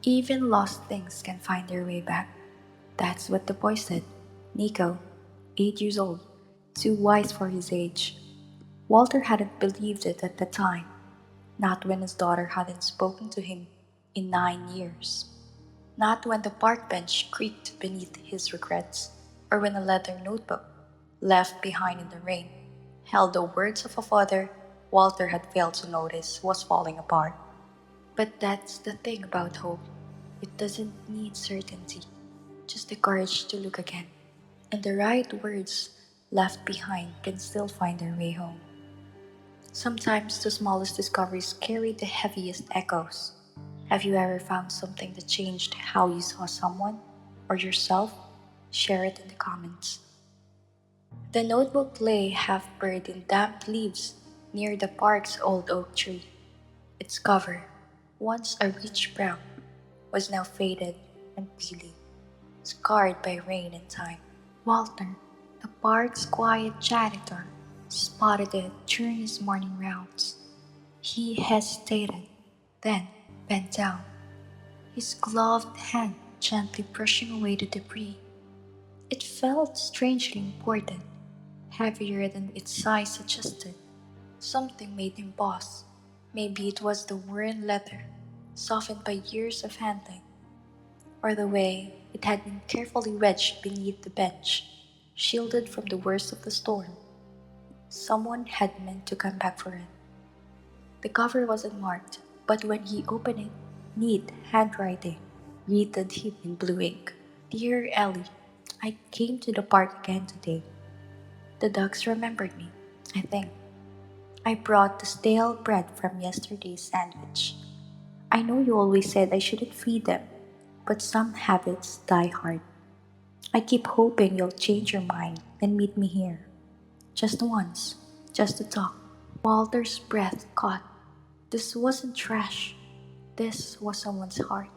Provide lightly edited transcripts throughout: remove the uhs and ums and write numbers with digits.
Even lost things can find their way back. That's what the boy said. Nico, 8 years old, too wise for his age. Walter hadn't believed it at the time, not when his daughter hadn't spoken to him in 9 years. Not when the park bench creaked beneath his regrets, or when a leather notebook, left behind in the rain, held the words of a father Walter had failed to notice was falling apart. But that's the thing about hope. It doesn't need certainty, just the courage to look again. And the right words left behind can still find their way home. Sometimes the smallest discoveries carry the heaviest echoes. Have you ever found something that changed how you saw someone or yourself? Share it in the comments. The notebook lay half buried in damp leaves near the park's old oak tree. Its cover, once a rich brown, was now faded and peeling, scarred by rain and time. Walter, the park's quiet janitor, spotted it during his morning rounds. He hesitated, then bent down, his gloved hand gently brushing away the debris. It felt strangely important, heavier than its size suggested. Something made him pause. Maybe it was the worn leather, softened by years of handling, or the way it had been carefully wedged beneath the bench, shielded from the worst of the storm. Someone had meant to come back for it. The cover wasn't marked, but when he opened it, neat handwriting greeted him in blue ink. Dear Ellie, I came to the park again today. The ducks remembered me, I think. I brought the stale bread from yesterday's sandwich. I know you always said I shouldn't feed them, but some habits die hard. I keep hoping you'll change your mind and meet me here. Just once, just to talk. Walter's breath caught. This wasn't trash. This was someone's heart,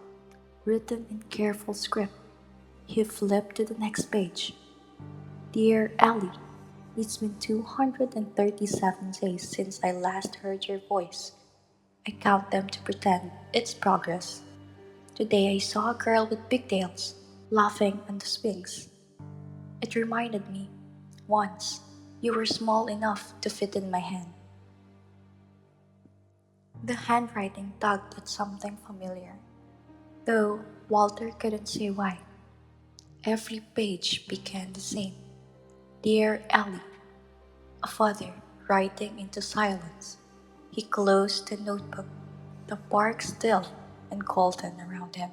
written in careful script. He flipped to the next page. Dear Ellie, it's been 237 days since I last heard your voice. I count them to pretend it's progress. Today I saw a girl with pigtails, laughing on the swings. It reminded me, once, you were small enough to fit in my hand. The handwriting tugged at something familiar, though Walter couldn't say why. Every page began the same. Dear Ellie, a father writing into silence. He closed the notebook, the park still and golden around him.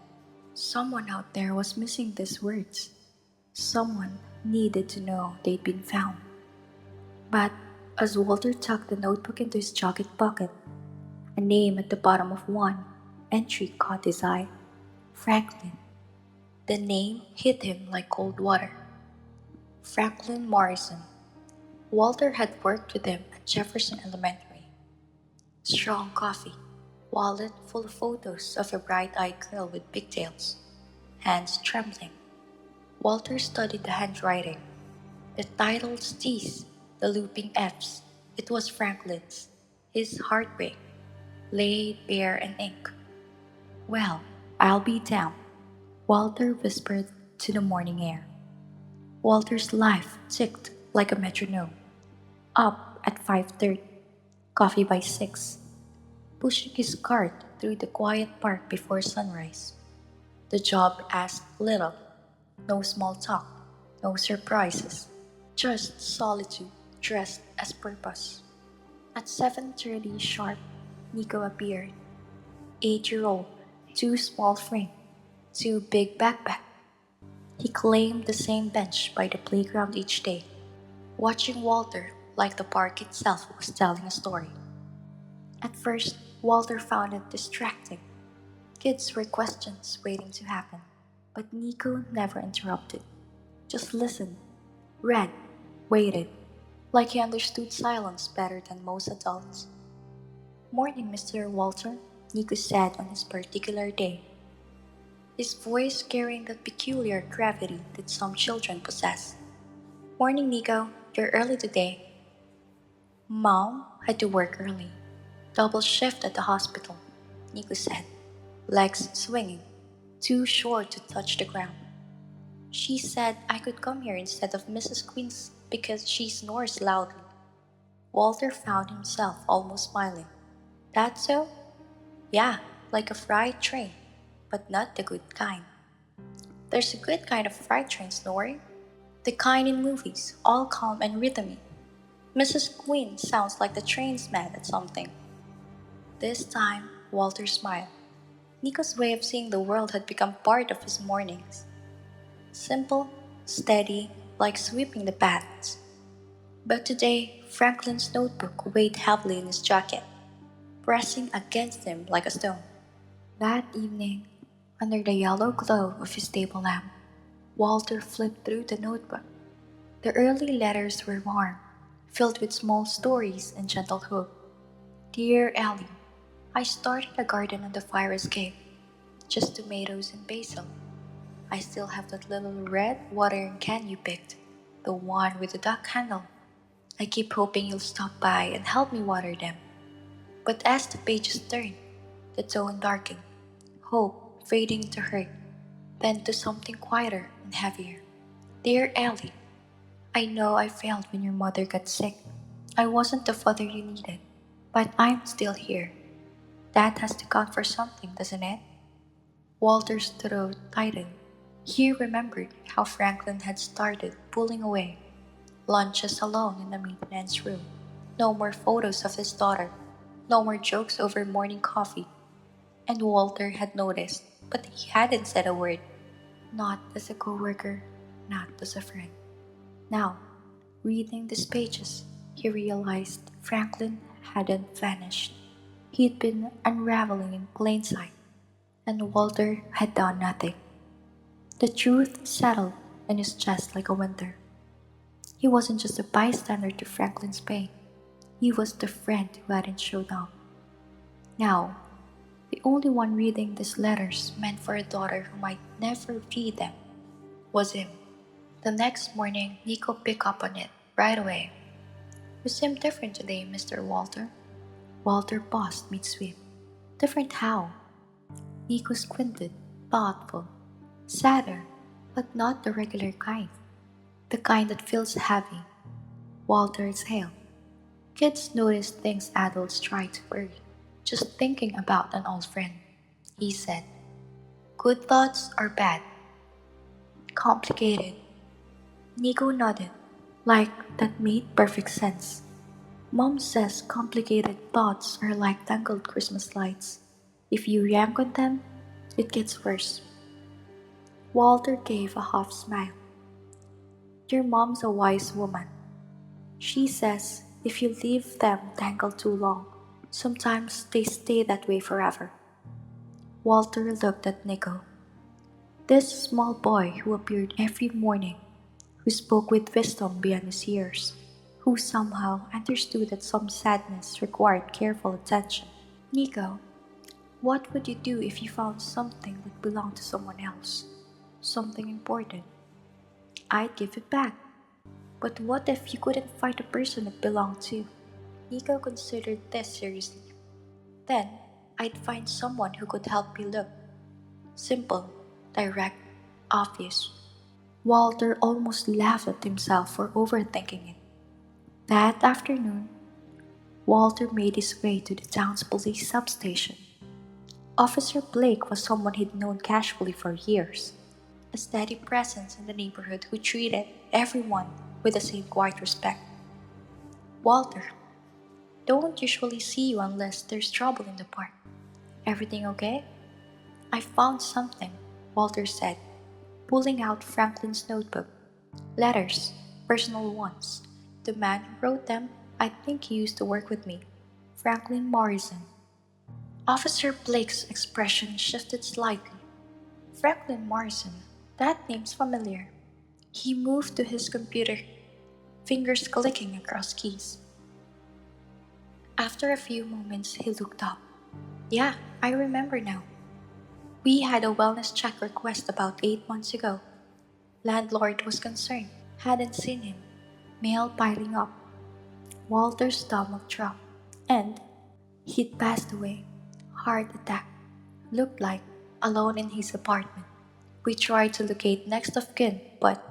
Someone out there was missing these words. Someone needed to know they'd been found. But as Walter tucked the notebook into his jacket pocket, a name at the bottom of one entry caught his eye. Franklin. The name hit him like cold water. Franklin Morrison. Walter had worked with him at Jefferson Elementary. Strong coffee, wallet full of photos of a bright-eyed girl with pigtails, hands trembling. Walter studied the handwriting, the titles T's, the looping F's. It was Franklin's, his heartbreak, laid bare in ink. Well, I'll be down, Walter whispered to the morning air. Walter's life ticked like a metronome. Up at 5:30, coffee by 6, pushing his cart through the quiet park before sunrise. The job asked little, no small talk, no surprises, just solitude dressed as purpose. At 7:30 sharp, Nico appeared. 8-year-old, too small frame, too big backpack. He claimed the same bench by the playground each day, watching Walter like the park itself was telling a story. At first, Walter found it distracting. Kids were questions waiting to happen, but Nico never interrupted. Just listened, read, waited, like he understood silence better than most adults. Morning, Mr. Walter, Nico said on his particular day, his voice carrying that peculiar gravity that some children possess. Morning, Nico, you're early today. Mom had to work early. Double shift at the hospital, Nico said, legs swinging. too short to touch the ground. She said I could come here instead of Mrs. Queen's because she snores loudly. Walter found himself almost smiling. That so? Yeah, like a freight train, but not the good kind. There's a good kind of freight train snoring. The kind in movies, all calm and rhythmic. Mrs. Queen sounds like the train's mad at something. This time, Walter smiled. Nico's way of seeing the world had become part of his mornings. Simple, steady, like sweeping the paths. But today, Franklin's notebook weighed heavily in his jacket, pressing against him like a stone. That evening, under the yellow glow of his table lamp, Walter flipped through the notebook. The early letters were warm, filled with small stories and gentle hope. Dear Ellie, I started a garden on the fire escape, just tomatoes and basil. I still have that little red watering can you picked, the one with the duck handle. I keep hoping you'll stop by and help me water them. But as the pages turn, the tone darkened, hope fading to hurt, then to something quieter and heavier. Dear Ellie, I know I failed when your mother got sick. I wasn't the father you needed, but I'm still here. That has to count for something, doesn't it? Walter's throat tightened. He remembered how Franklin had started pulling away. Lunches alone in the maintenance room. No more photos of his daughter. No more jokes over morning coffee. And Walter had noticed, but he hadn't said a word. Not as a coworker, not as a friend. Now, reading these pages, he realized Franklin hadn't vanished. He'd been unraveling in plain sight, and Walter had done nothing. The truth settled in his chest like a winter. He wasn't just a bystander to Franklin's pain. He was the friend who hadn't showed up. Now, the only one reading these letters meant for a daughter who might never read them was him. The next morning, Nico picked up on it right away. You seem different today, Mr. Walter. Walter paused mid-sweep. Different how? Nico squinted, thoughtful. Sadder, but not the regular kind. The kind that feels heavy. Walter exhaled. Kids notice things adults try to bury. Just thinking about an old friend, he said. Good thoughts are bad. Complicated. Nico nodded, like that made perfect sense. Mom says complicated thoughts are like tangled Christmas lights. If you yank on them, it gets worse. Walter gave a half smile. Your mom's a wise woman. She says if you leave them tangled too long, sometimes they stay that way forever. Walter looked at Nico. This small boy who appeared every morning, who spoke with wisdom beyond his years, who somehow understood that some sadness required careful attention. Nico, what would you do if you found something that belonged to someone else? Something important? I'd give it back. But what if you couldn't find the person it belonged to? Nico considered this seriously. Then, I'd find someone who could help me look. Simple, direct, obvious. Walter almost laughed at himself for overthinking it. That afternoon, Walter made his way to the town's police substation. Officer Blake was someone he'd known casually for years, a steady presence in the neighborhood who treated everyone with the same quiet respect. Walter, don't usually see you unless there's trouble in the park. Everything okay? I found something, Walter said, pulling out Franklin's notebook. Letters, personal ones. The man who wrote them, I think he used to work with me. Franklin Morrison. Officer Blake's expression shifted slightly. Franklin Morrison, that name's familiar. He moved to his computer, fingers clicking across keys. After a few moments, he looked up. Yeah, I remember now. We had a wellness check request about 8 months ago. Landlord was concerned. Hadn't seen him. Mail piling up. Walter's stomach dropped. And he'd passed away. Heart attack. Looked like. alone in his apartment. We tried to locate next of kin, but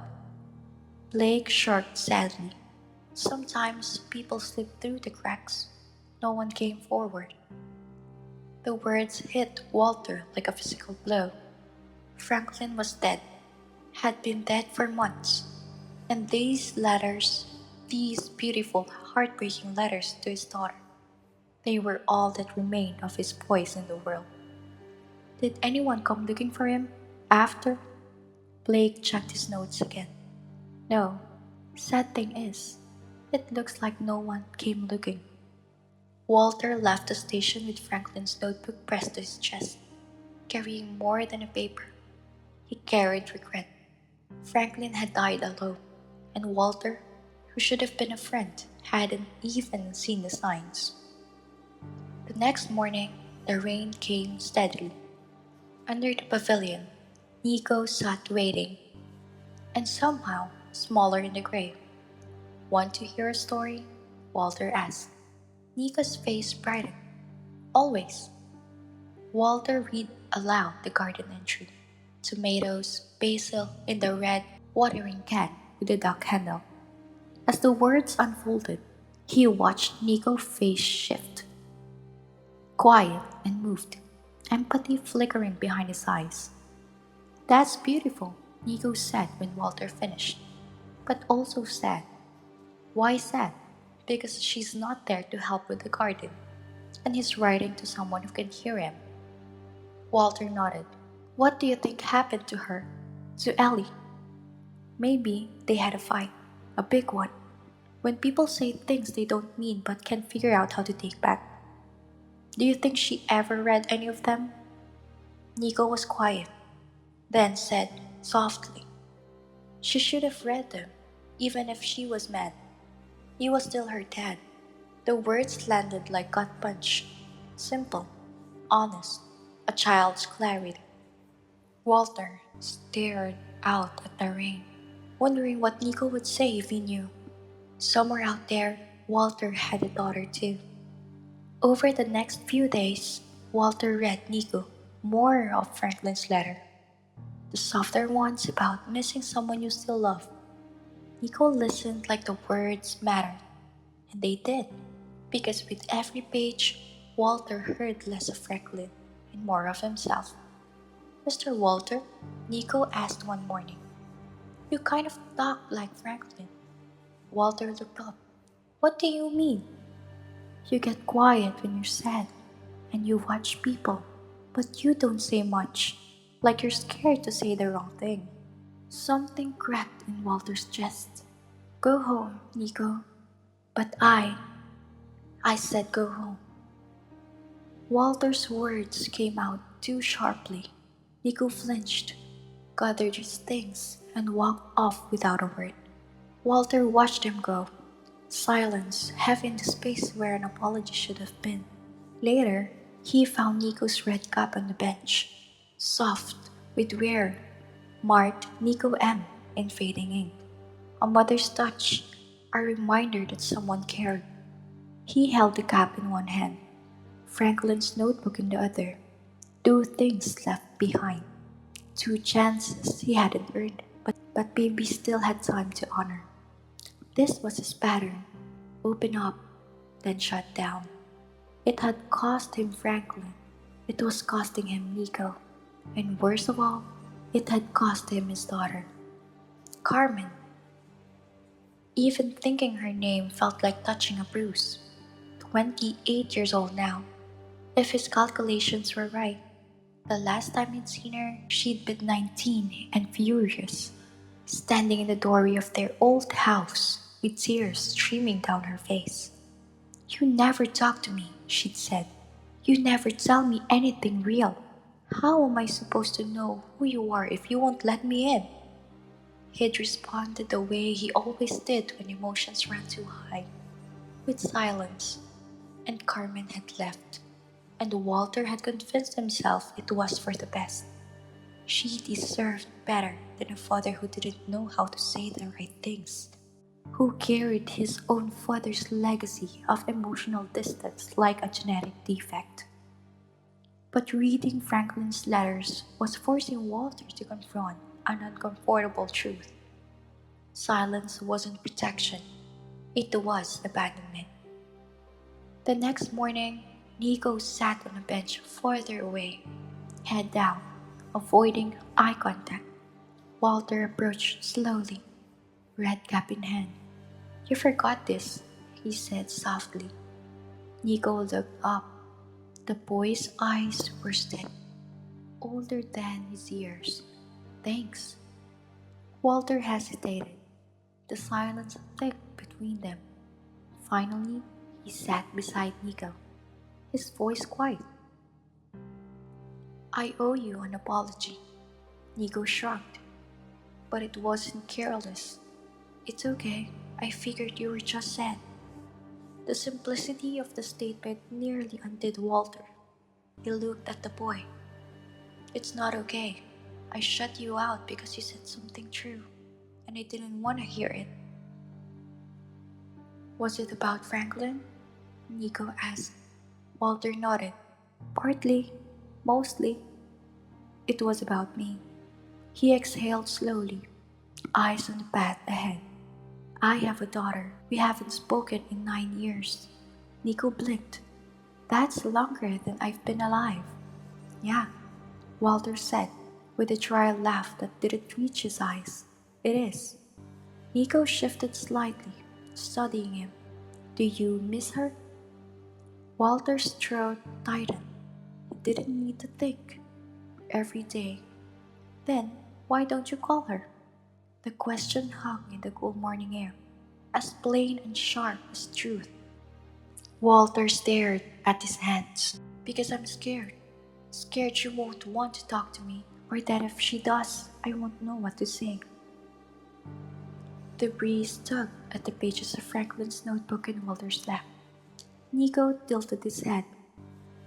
Blake shrugged sadly. Sometimes people slip through the cracks. No one came forward. The words hit Walter like a physical blow. Franklin was dead, had been dead for months. And these letters, these beautiful, heartbreaking letters to his daughter, they were all that remained of his voice in the world. Did anyone come looking for him? After? Blake checked his notes again. No. Sad thing is, it looks like no one came looking. Walter left the station with Franklin's notebook pressed to his chest, carrying more than a paper. He carried regret. Franklin had died alone, and Walter, who should have been a friend, hadn't even seen the signs. The next morning, the rain came steadily. Under the pavilion, Nico sat waiting, and somehow smaller in the grave. Want to hear a story? Walter asked. Nico's face brightened. Always. Walter read aloud the garden entry. Tomatoes, basil in the red watering can with the duck handle. As the words unfolded, he watched Nico's face shift. Quiet and moved, empathy flickering behind his eyes. That's beautiful, Nico said when Walter finished, but also sad. Why sad? Because she's not there to help with the garden, and he's writing to someone who can hear him. Walter nodded. What do you think happened to her? To Ellie? Maybe they had a fight, a big one. When people say things they don't mean but can figure out how to take back. Do you think she ever read any of them? Nico was quiet, then said softly, she should have read them, even if she was mad. He was still her dad. The words landed like gut punch. Simple, honest, a child's clarity. Walter stared out at the rain, wondering what Nico would say if he knew. Somewhere out there, Walter had a daughter too. Over the next few days, Walter read Nico more of Franklin's letter, the softer ones about missing someone you still love. Nico listened like the words mattered, and they did, because with every page, Walter heard less of Franklin and more of himself. Mr. Walter, Nico asked one morning, you kind of talk like Franklin. Walter looked up. What do you mean? You get quiet when you're sad, and you watch people, but you don't say much, like you're scared to say the wrong thing. Something cracked in Walter's chest. Go home, Nico. But I said go home. Walter's words came out too sharply. Nico flinched, gathered his things, and walked off without a word. Walter watched him go. Silence, having the space where an apology should have been. Later, he found Nico's red cup on the bench, soft, with wear, marked Nico M in fading ink. A mother's touch, a reminder that someone cared. He held the cup in one hand, Franklin's notebook in the other. Two things left behind, two chances he hadn't earned, but baby still had time to honor. This was his pattern. Open up, then shut down. It had cost him Franklin. It was costing him Nico. And worst of all, it had cost him his daughter. Carmen. Even thinking her name felt like touching a bruise. 28 years old now. If his calculations were right, the last time he'd seen her, she'd been 19 and furious, standing in the doorway of their old house with tears streaming down her face. You never talk to me, she'd said. You never tell me anything real. How am I supposed to know who you are if you won't let me in? He'd responded the way he always did when emotions ran too high, with silence, and Carmen had left, and Walter had convinced himself it was for the best. She deserved better than a father who didn't know how to say the right things, who carried his own father's legacy of emotional distance like a genetic defect. But reading Franklin's letters was forcing Walter to confront an uncomfortable truth. Silence wasn't protection, it was abandonment. The next morning, Nico sat on a bench farther away, head down, avoiding eye contact. Walter approached slowly, red cap in hand. "You forgot this," he said softly. Nico looked up. The boy's eyes were steady, older than his years. "Thanks." Walter hesitated, the silence thick between them. Finally, he sat beside Nico, his voice quiet. "I owe you an apology." Nico shrugged, but it wasn't careless. "It's okay, I figured you were just sad." The simplicity of the statement nearly undid Walter. He looked at the boy. "It's not okay. I shut you out because you said something true, and I didn't want to hear it." "Was it about Franklin?" Nico asked. Walter nodded. "Partly, mostly, it was about me." He exhaled slowly, eyes on the path ahead. "I have a daughter. We haven't spoken in 9 years." Nico blinked. "That's longer than I've been alive." "Yeah," Walter said, with a dry laugh that didn't reach his eyes. "It is." Nico shifted slightly, studying him. "Do you miss her?" Walter's throat tightened. He didn't need to think. "Every day." "Then why don't you call her?" The question hung in the cool morning air, as plain and sharp as truth. Walter stared at his hands. "Because I'm scared. Scared she won't want to talk to me, or that if she does, I won't know what to say." The breeze tugged at the pages of Franklin's notebook in Walter's lap. Nico tilted his head.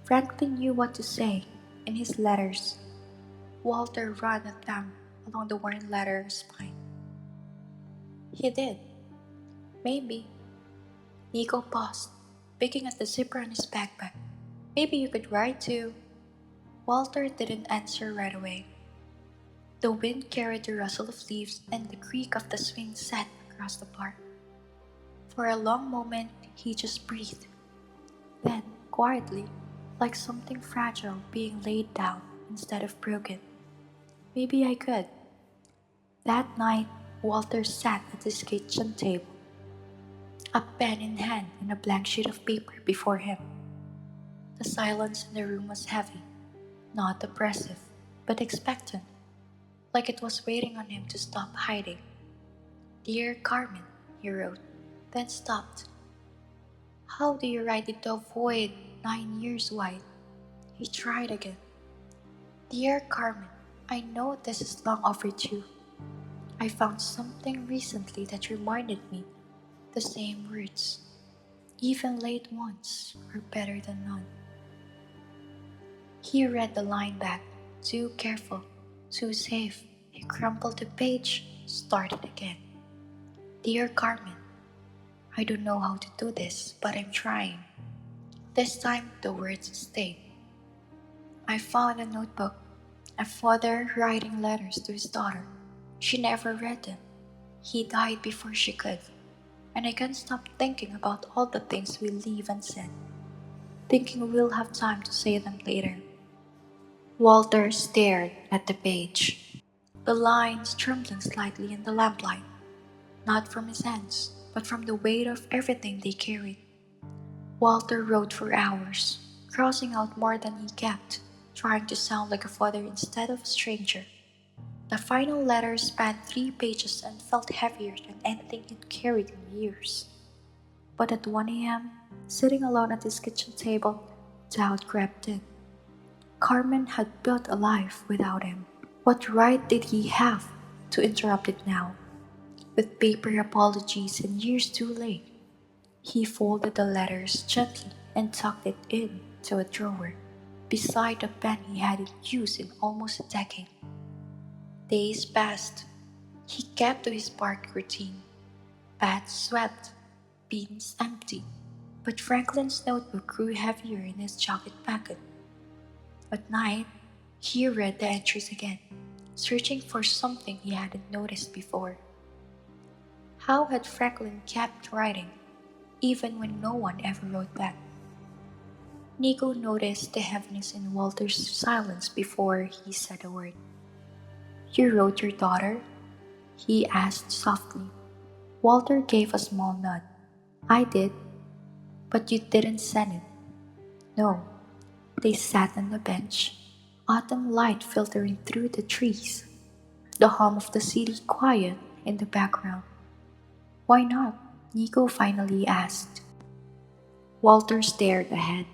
Franklin knew what to say in his letters. Walter ran a thumb along the worn letter spine. "He did. Maybe." Nico paused, picking at the zipper on his backpack. "Maybe you could write too." Walter didn't answer right away. The wind carried the rustle of leaves and the creak of the swing set across the park. For a long moment, he just breathed. Then, quietly, like something fragile being laid down instead of broken, "Maybe I could." That night, Walter sat at his kitchen table, a pen in hand and a blank sheet of paper before him. The silence in the room was heavy, not oppressive, but expectant, like it was waiting on him to stop hiding. "Dear Carmen," he wrote, then stopped. "How do you write it to avoid 9 years wide?" He tried again. "Dear Carmen, I know this is long overdue. I found something recently that reminded me the same words. Even late ones are better than none." He read the line back, too careful, too safe. He crumpled the page, started again. "Dear Carmen, I don't know how to do this, but I'm trying." This time the words stayed. "I found a notebook, a father writing letters to his daughter. She never read them. He died before she could. And I can't stop thinking about all the things we leave unsaid, thinking we'll have time to say them later." Walter stared at the page, the lines trembling slightly in the lamplight, not from his hands, but from the weight of everything they carried. Walter wrote for hours, crossing out more than he kept, trying to sound like a father instead of a stranger. The final letter spanned 3 pages and felt heavier than anything he'd carried in years. But at 1 a.m., sitting alone at his kitchen table, doubt crept in. Carmen had built a life without him. What right did he have to interrupt it now? With paper apologies and years too late, he folded the letters gently and tucked it into a drawer, beside the pen he hadn't used in almost a decade. Days passed. He kept to his park routine. Paths swept, bins empty. But Franklin's notebook grew heavier in his jacket pocket. At night, he read the entries again, searching for something he hadn't noticed before. How had Franklin kept writing, even when no one ever wrote back? Nico noticed the heaviness in Walter's silence before he said a word. You wrote your daughter? He asked softly. Walter gave a small nod. I did, but you didn't send it. No. They sat on the bench, autumn light filtering through the trees, the hum of the city quiet in the background. Why not? Nico finally asked. Walter stared ahead,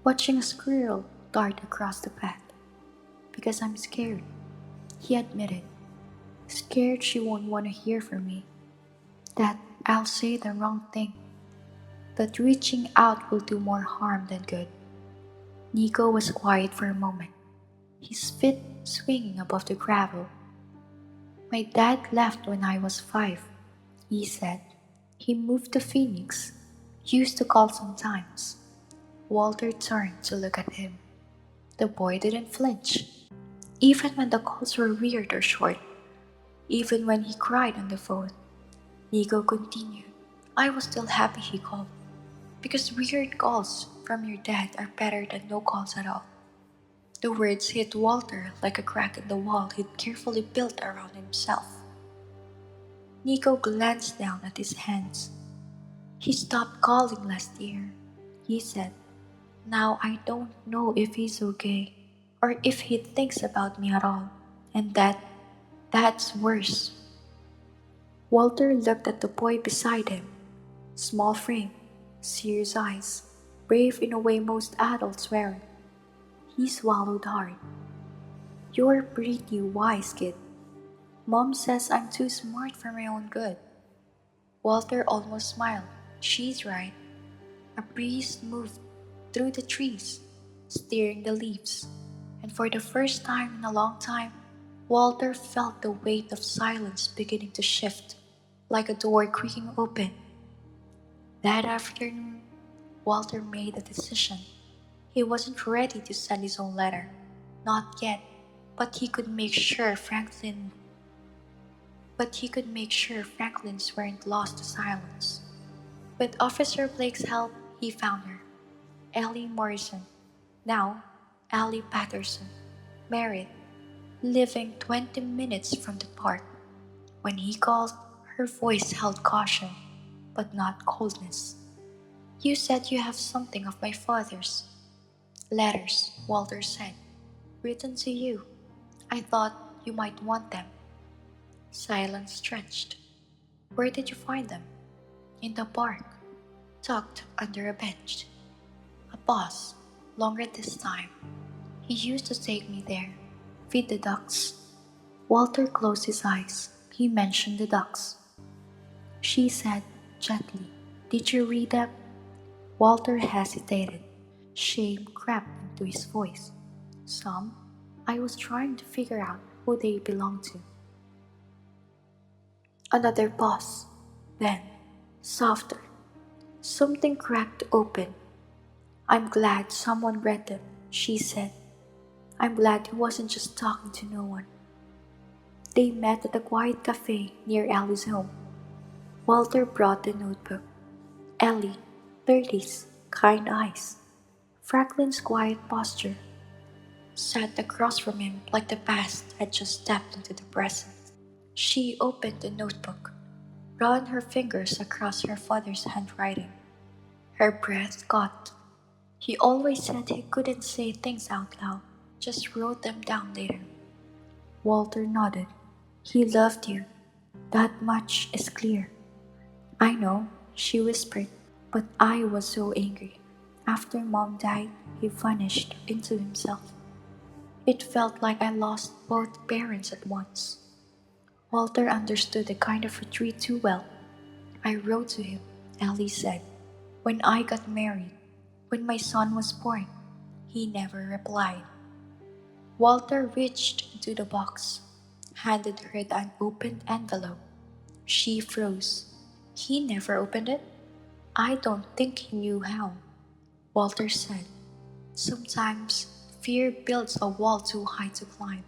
watching a squirrel dart across the path. Because I'm scared, he admitted. Scared she won't want to hear from me. That I'll say the wrong thing. That reaching out will do more harm than good. Nico was quiet for a moment, his feet swinging above the gravel. My dad left when I was 5, he said. He moved to Phoenix. Used to call sometimes. Walter turned to look at him. The boy didn't flinch, even when the calls were weird or short, even when he cried on the phone. Nico continued. I was still happy he called, because weird calls from your dad are better than no calls at all. The words hit Walter like a crack in the wall he'd carefully built around himself. Nico glanced down at his hands. He stopped calling last year, he said. Now I don't know if he's okay, or if he thinks about me at all, and that's worse. Walter looked at the boy beside him. Small frame, serious eyes, brave in a way most adults weren't. He swallowed hard. You're pretty wise, kid. Mom says I'm too smart for my own good. Walter almost smiled. She's right. A breeze moved through the trees, stirring the leaves, and for the first time in a long time, Walter felt the weight of silence beginning to shift, like a door creaking open. That afternoon, Walter made a decision. He wasn't ready to send his own letter. Not yet, but he could make sure Franklin's weren't lost to silence. With Officer Blake's help, he found her. Ellie Morrison, now Ellie Patterson, married, living 20 minutes from the park. When he called, her voice held caution, but not coldness. You said you have something of my father's. Letters, Walter said, written to you. I thought you might want them. Silence stretched. Where did you find them? In the park, tucked under a bench. A pause, longer this time. He used to take me there, feed the ducks. Walter closed his eyes. He mentioned the ducks. She said gently, did you read them? Walter hesitated. Shame crept into his voice. Some. I was trying to figure out who they belonged to. Another pause. Then, softer. Something cracked open. I'm glad someone read them, she said. I'm glad he wasn't just talking to no one. They met at a quiet cafe near Ellie's home. Walter brought the notebook. Ellie, 30s, kind eyes. Franklin's quiet posture. Sat across from him like the past had just stepped into the present. She opened the notebook, ran her fingers across her father's handwriting. Her breath caught. He always said he couldn't say things out loud, just wrote them down later. Walter nodded. He loved you. That much is clear. I know, she whispered, but I was so angry. After Mom died, he vanished into himself. It felt like I lost both parents at once. Walter understood the kind of retreat too well. I wrote to him, Ellie said, when I got married, when my son was born. He never replied. Walter reached into the box, handed her the unopened envelope. She froze. He never opened it? I don't think he knew how, Walter said. Sometimes Fear builds a wall too high to climb.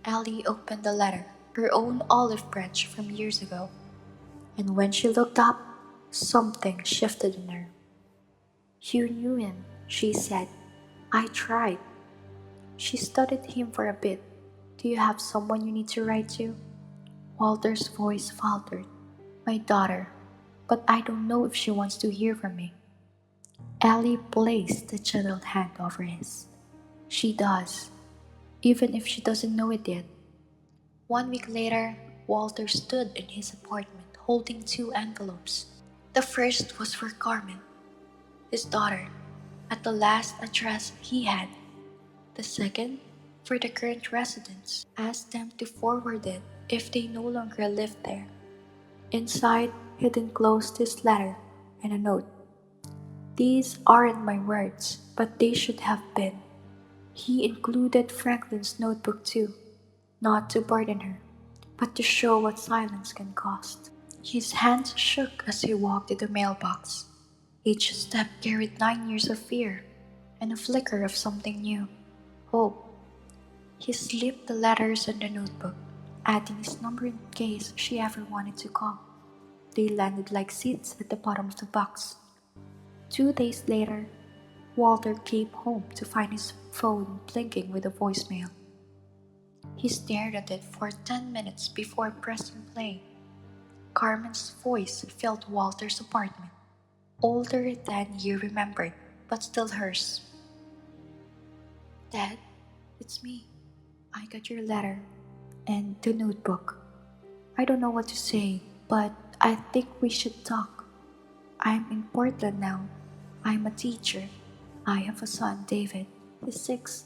Ellie opened the letter, her own olive branch from years ago, and when she looked up, something shifted in her. "You knew him," she said. "I tried." She studied him for a bit. "Do you have someone you need to write to?" Walter's voice faltered. "My daughter, but I don't know if she wants to hear from me." Ellie placed a gentle hand over his. "She does, even if she doesn't know it yet." 1 week later, Walter stood in his apartment holding two envelopes. The first was for Carmen, his daughter, at the last address he had. The second, for the current residents, asked them to forward it if they no longer lived there. Inside, he'd enclosed his letter and a note. "These aren't my words, but they should have been." He included Franklin's notebook too, not to burden her, but to show what silence can cost. His hands shook as he walked to the mailbox. Each step carried 9 years of fear and a flicker of something new, hope. He slipped the letters in the notebook, adding his number in case she ever wanted to call. They landed like seeds at the bottom of the box. 2 days later, Walter came home to find his phone blinking with a voicemail. He stared at it for 10 minutes before pressing play. Carmen's voice filled Walter's apartment, older than he remembered, but still hers. "Dad, it's me. I got your letter and the notebook. I don't know what to say, but I think we should talk. I'm in Portland now. I'm a teacher. I have a son, David. He's 6.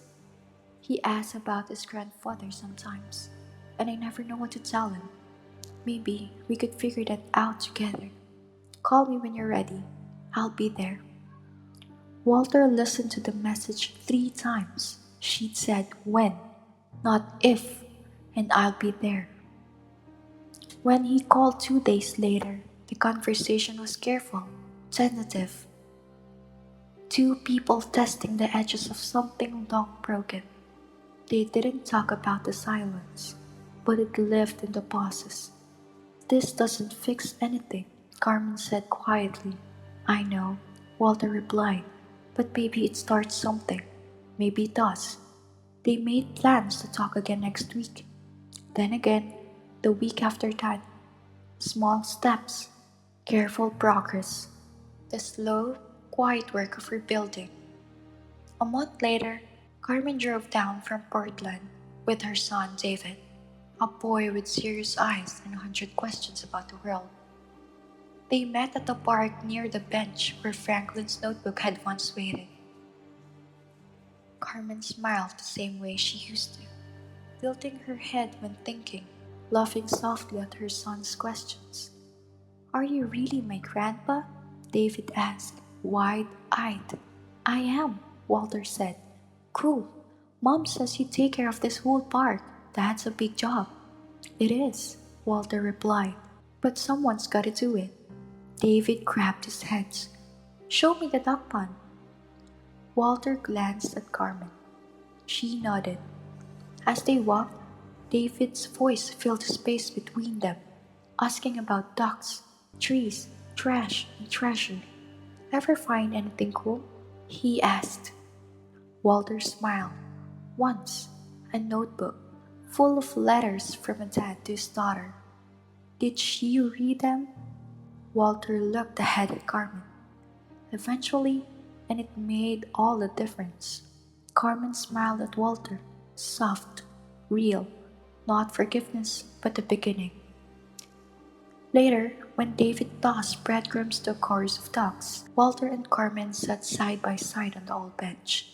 He asks about his grandfather sometimes, and I never know what to tell him. Maybe we could figure that out together. Call me when you're ready. I'll be there." Walter listened to the message 3 times. She'd said when, not if, and "I'll be there." When he called 2 days later, the conversation was careful, tentative. Two people testing the edges of something long broken. They didn't talk about the silence, but it lived in the pauses. "This doesn't fix anything," Carmen said quietly. "I know," Walter replied, "but maybe it starts something. Maybe it does." They made plans to talk again next week. Then again, the week after that. Small steps, careful progress, the slow, quiet work of rebuilding. A month later, Carmen drove down from Portland with her son David, a boy with serious eyes and 100 questions about the world. They met at the park near the bench where Franklin's notebook had once waited. Carmen smiled the same way she used to, tilting her head when thinking, laughing softly at her son's questions. "Are you really my grandpa?" David asked, wide-eyed. "I am," Walter said. "Cool. Mom says you take care of this whole park. That's a big job." "It is," Walter replied, "but someone's got to do it." David grabbed his hands. "Show me the duck pond." Walter glanced at Carmen. She nodded. As they walked, David's voice filled the space between them, asking about ducks, trees, trash, and treasure. "Ever find anything cool?" he asked. Walter smiled. "Once, a notebook full of letters from a dad to his daughter." "Did she read them?" Walter looked ahead at Carmen. Eventually, and it made all the difference. Carmen smiled at Walter, soft, real, not forgiveness, but the beginning. Later, when David tossed breadcrumbs to a chorus of ducks, Walter and Carmen sat side by side on the old bench,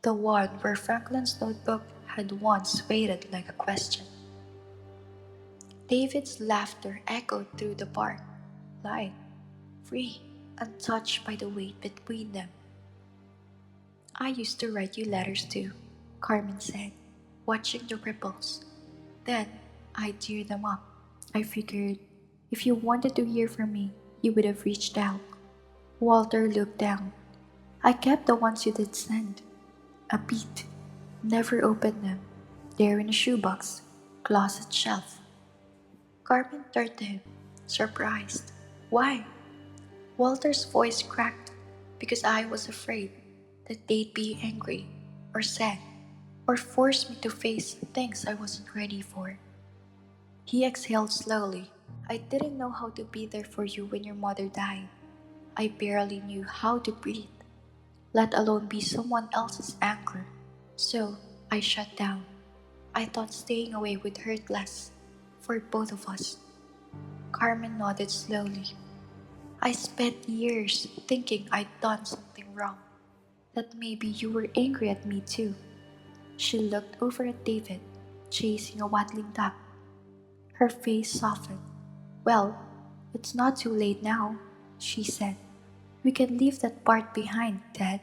the one where Franklin's notebook had once waited like a question. David's laughter echoed through the park, light, free, untouched by the weight between them. "I used to write you letters too," Carmen said, watching the ripples. "Then I'd tear them up. I figured if you wanted to hear from me, you would have reached out." Walter looked down. "I kept the ones you did send." A beat. Never opened them. They're in a shoebox. Closet shelf. Carmen turned to him, surprised. Why? Walter's voice cracked because I was afraid that they'd be angry or sad or force me to face things I wasn't ready for. He exhaled slowly. I didn't know how to be there for you when your mother died. I barely knew how to breathe, let alone be someone else's anchor. So I shut down. I thought staying away would hurt less for both of us. Carmen nodded slowly. I spent years thinking I'd done something wrong, that maybe you were angry at me too. She looked over at David, chasing a waddling duck. Her face softened. Well, it's not too late now, she said. We can leave that part behind, Dad.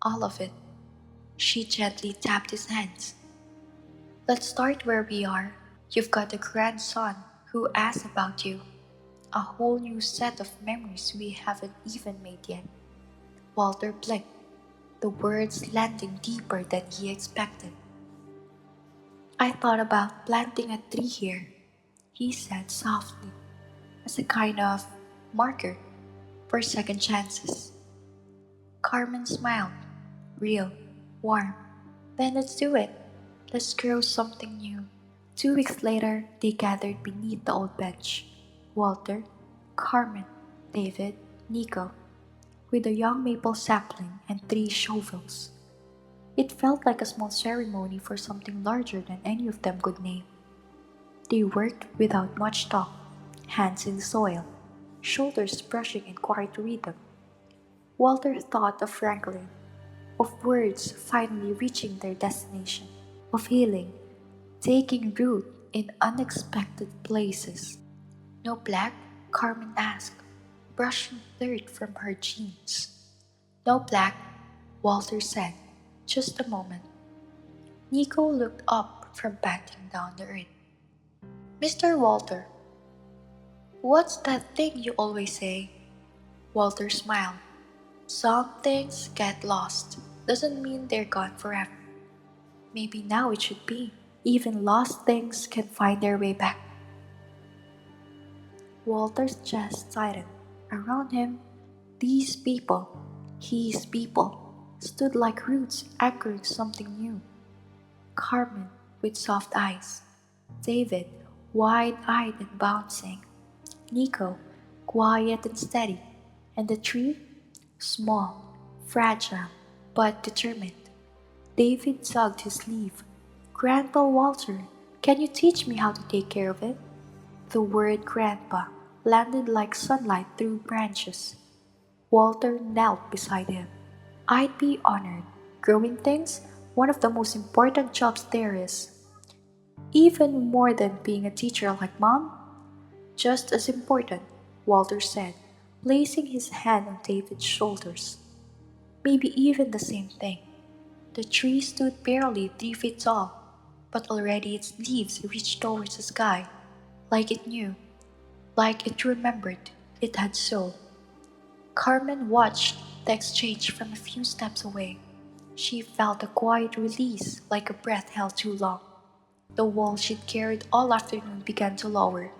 All of it. She gently tapped his hands. Let's start where we are. You've got a grandson who asks about you. A whole new set of memories we haven't even made yet. Walter blinked, the words landing deeper than he expected. I thought about planting a tree here, he said softly, as a kind of marker for second chances. Carmen smiled, real, warm. Then let's do it. Let's grow something new. 2 weeks later, they gathered beneath the old bench. Walter, Carmen, David, Nico, with a young maple sapling and 3 shovels. It felt like a small ceremony for something larger than any of them could name. They worked without much talk, hands in the soil, shoulders brushing in quiet rhythm. Walter thought of Franklin, of words finally reaching their destination, of healing, taking root in unexpected places. No black? Carmen asked, brushing dirt from her jeans. No black, Walter said. Just a moment. Nico looked up from patting down the earth. Mr. Walter, what's that thing you always say? Walter smiled. Some things get lost. Doesn't mean they're gone forever. Maybe now it should be. Even lost things can find their way back. Walter's chest tightened. Around him, these people, his people, stood like roots anchoring something new. Carmen with soft eyes, David wide-eyed and bouncing, Nico quiet and steady, and the tree small, fragile, but determined. David tugged his sleeve. Grandpa Walter, can you teach me how to take care of it? The word grandpa landed like sunlight through branches. Walter knelt beside him. I'd be honored. Growing things, one of the most important jobs there is. Even more than being a teacher like Mom? Just as important, Walter said, placing his hand on David's shoulders. Maybe even the same thing. The tree stood barely 3 feet tall, but already its leaves reached towards the sky, like it knew, like it remembered it had soul. Carmen watched the exchange from a few steps away. She felt a quiet release, like a breath held too long. The wall she'd carried all afternoon began to lower,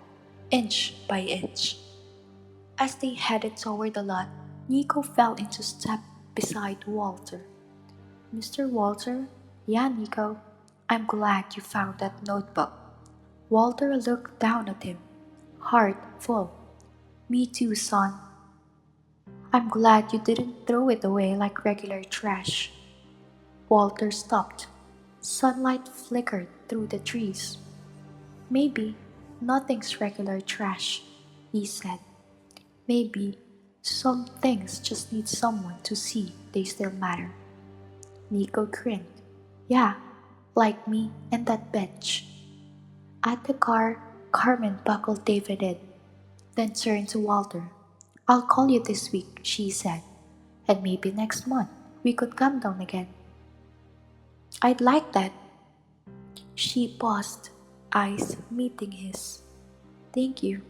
inch by inch. As they headed toward the lot, Nico fell into step beside Walter. Mr. Walter? Yeah, Nico. I'm glad you found that notebook. Walter looked down at him, heart full. Me too, son. I'm glad you didn't throw it away like regular trash. Walter stopped. Sunlight flickered through the trees. Maybe nothing's regular trash, he said. Maybe some things just need someone to see they still matter. Nico grinned. Yeah, like me and that bench. At the car, Carmen buckled David in, then turned to Walter. I'll call you this week, she said, and maybe next month we could come down again. I'd like that. She paused, eyes meeting his. Thank you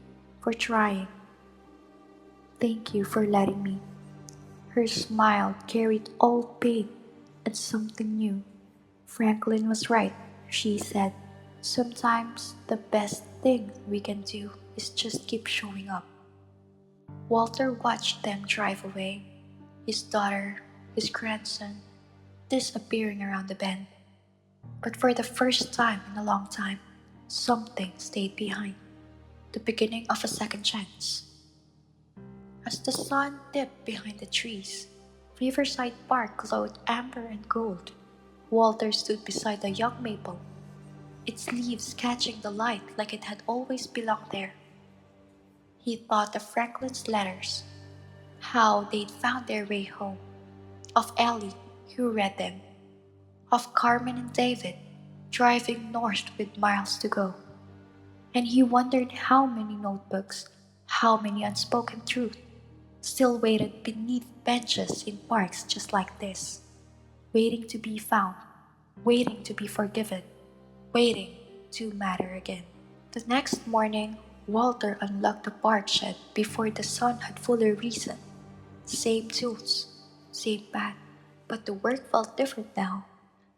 for trying. Thank you for letting me. Her smile carried all pain and something new. Franklin was right, she said. Sometimes the best thing we can do is just keep showing up. Walter watched them drive away, his daughter, his grandson, disappearing around the bend. But for the first time in a long time, something stayed behind, the beginning of a second chance. As the sun dipped behind the trees, Riverside Park glowed amber and gold. Walter stood beside the young maple, its leaves catching the light like it had always belonged there. He thought of Franklin's letters, how they'd found their way home, of Ellie, who read them, of Carmen and David, driving north with miles to go. And he wondered how many notebooks, how many unspoken truths, still waited beneath benches in parks just like this, waiting to be found, waiting to be forgiven, waiting to matter again. The next morning, Walter unlocked the bark shed before the sun had fully risen. Same tools, same path, but the work felt different now.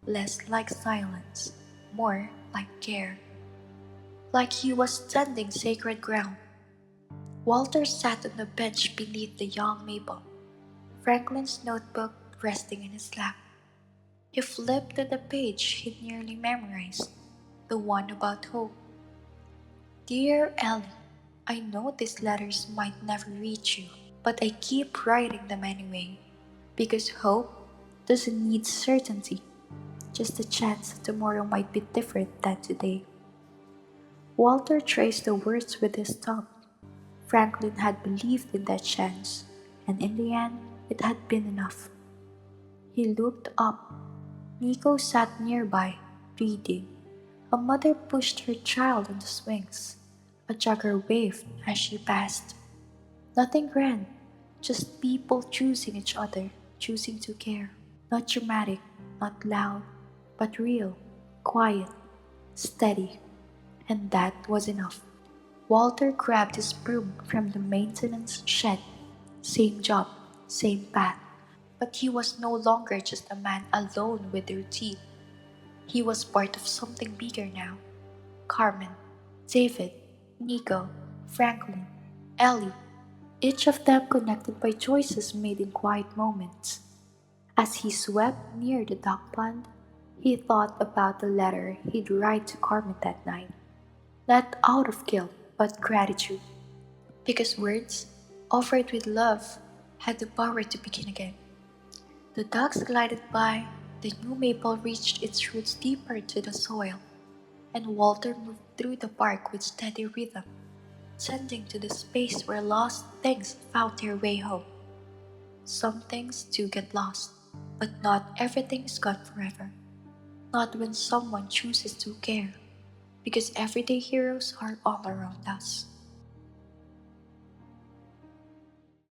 Less like silence, more like care. Like he was tending sacred ground. Walter sat on the bench beneath the young maple, Franklin's notebook resting in his lap. He flipped to the page he'd nearly memorized, the one about hope. Dear Ellie, I know these letters might never reach you, but I keep writing them anyway, because hope doesn't need certainty, just a chance that tomorrow might be different than today. Walter traced the words with his thumb. Franklin had believed in that chance, and in the end, it had been enough. He looked up. Nico sat nearby, reading. A mother pushed her child on the swings. A jogger waved as she passed. Nothing grand, just people choosing each other, choosing to care. Not dramatic, not loud, but real, quiet, steady. And that was enough. Walter grabbed his broom from the maintenance shed. Same job, same path. But he was no longer just a man alone with routine. He was part of something bigger now. Carmen, David, Nico, Franklin, Ellie, each of them connected by choices made in quiet moments. As he swept near the duck pond, he thought about the letter he'd write to Carmen that night. Not out of guilt, but gratitude. Because words, offered with love, had the power to begin again. The ducks glided by, the new maple reached its roots deeper into the soil, and Walter moved through the park with steady rhythm, tending to the space where lost things found their way home. Some things do get lost, but not everything is gone forever. Not when someone chooses to care, because everyday heroes are all around us.